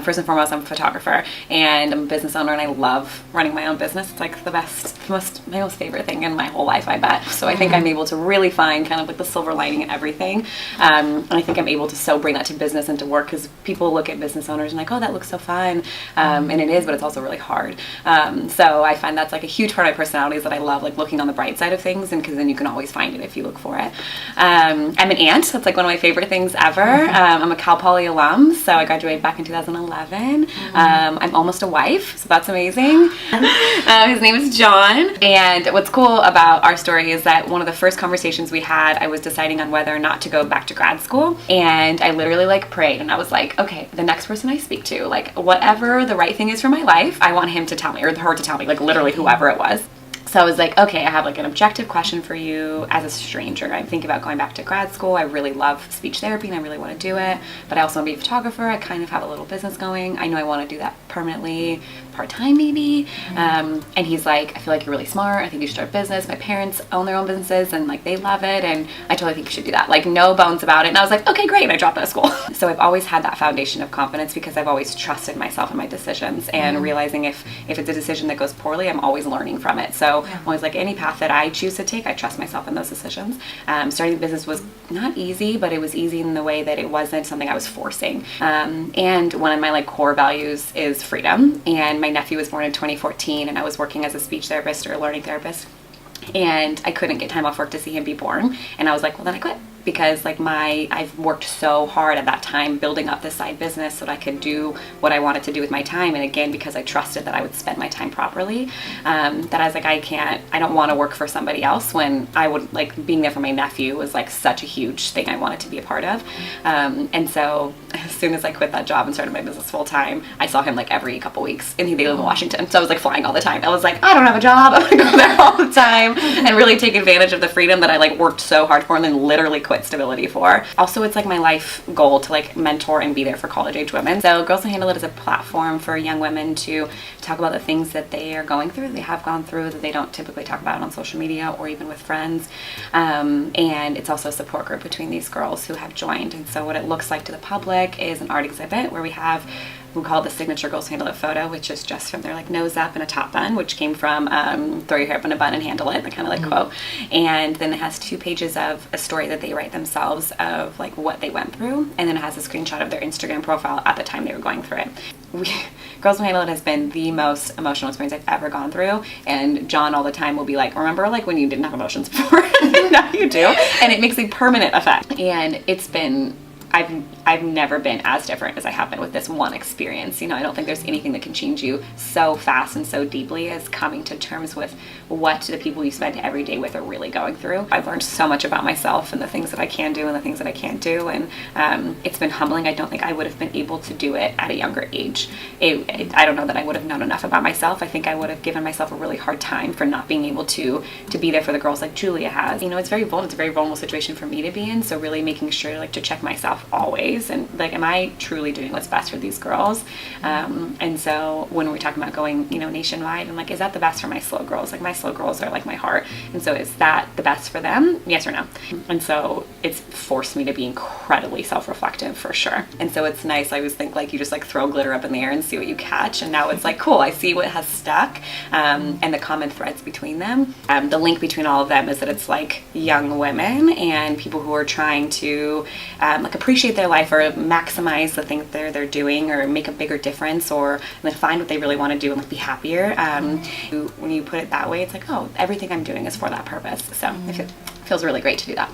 first and foremost, I'm a photographer and I'm a business owner, and I love running my own business. It's like the best, my most favorite thing in my whole life, I bet. So I think I'm able to really find kind of like the silver lining in everything. And I think I'm able to so bring that to business and to work, because people look at business owners and like, oh, that looks so fun. And it is, but it's also really hard. So I find that's like a huge part of my personality, is that I love like looking on the bright side of things, and because then you can always find it if you look for it. I'm an aunt. That's like one of my favorite things ever. I'm a Cal Poly alum, so I graduated back in 2011. I'm almost a wife, so that's amazing. His name is John, and what's cool about our story is that one of the first conversations we had, I was deciding on whether or not to go back to grad school, and I literally like prayed, and I was like, okay, the next person I speak to, like whatever the right thing is for my life, I want him to tell me, or her to tell me, like literally whoever it was. So I was like, okay, I have like an objective question for you as a stranger. I'm thinking about going back to grad school. I really love speech therapy and I really want to do it, but I also want to be a photographer. I kind of have a little business going. I know I want to do that permanently, part-time maybe. And he's like, I feel like you're really smart. I think you should start a business. My parents own their own businesses and like they love it, and I totally think you should do that. Like no bones about it. And I was like, okay, great. And I dropped out of school. So I've always had that foundation of confidence, because I've always trusted myself and my decisions, and realizing if it's a decision that goes poorly, I'm always learning from it. So I'm always like, any path that I choose to take, I trust myself in those decisions. Starting the business was not easy, but it was easy in the way that it wasn't something I was forcing. And one of my like core values is freedom. And my nephew was born in 2014, and I was working as a speech therapist or a learning therapist, and I couldn't get time off work to see him be born. And I was like, well, then I quit, because like I've worked so hard at that time building up this side business so that I could do what I wanted to do with my time. And again, because I trusted that I would spend my time properly, that I was like, I don't want to work for somebody else, when I would like being there for my nephew was like such a huge thing I wanted to be a part of. And so as soon as I quit that job and started my business full time, I saw him like every couple weeks, and they live in Washington. So I was like flying all the time. I was like, I don't have a job. I'm gonna go there all the time and really take advantage of the freedom that I like worked so hard for and then literally quit stability for. Also, it's like my life goal to like mentor and be there for college age women. So Girls Don't Handle It is a platform for young women to talk about the things that they are going through, they have gone through, that they don't typically talk about on social media or even with friends. And it's also a support group between these girls who have joined. And so what it looks like to the public is an art exhibit where we call it the signature Girls Handle It photo, which is just from their like nose up and a top bun, which came from throw your hair up in a bun and handle it, the kind of like quote. And then it has 2 pages of a story that they write themselves of like what they went through, and then it has a screenshot of their Instagram profile at the time they were going through it. Girls Don't Handle It has been the most emotional experience I've ever gone through, and John all the time will be like, remember like when you didn't have emotions before? Now you do, and it makes a permanent effect. And it's been, I've never been as different as I have been with this one experience. You know, I don't think there's anything that can change you so fast and so deeply as coming to terms with what the people you spend every day with are really going through. I've learned so much about myself and the things that I can do and the things that I can't do, and it's been humbling. I don't think I would have been able to do it at a younger age. I don't know that I would have known enough about myself. I think I would have given myself a really hard time for not being able to be there for the girls like Julia has. You know, it's a very vulnerable situation for me to be in, so really making sure like to check myself always, and like, am I truly doing what's best for these girls? And so when we're talking about going, you know, nationwide, I'm like, is that the best for my slow girls? Like my slow girls are like my heart, and so is that the best for them? Yes or no? And so it's forced me to be incredibly self-reflective for sure. And so it's nice. I always think like you just like throw glitter up in the air and see what you catch, and now it's like, cool, I see what has stuck, and the common threads between them. The link between all of them is that it's like young women and people who are trying to like appreciate their life or maximize the things they're doing, or make a bigger difference, or then find what they really want to do and like be happier. When you put it that way, it's like, oh, everything I'm doing is for that purpose. So it feels really great to do that.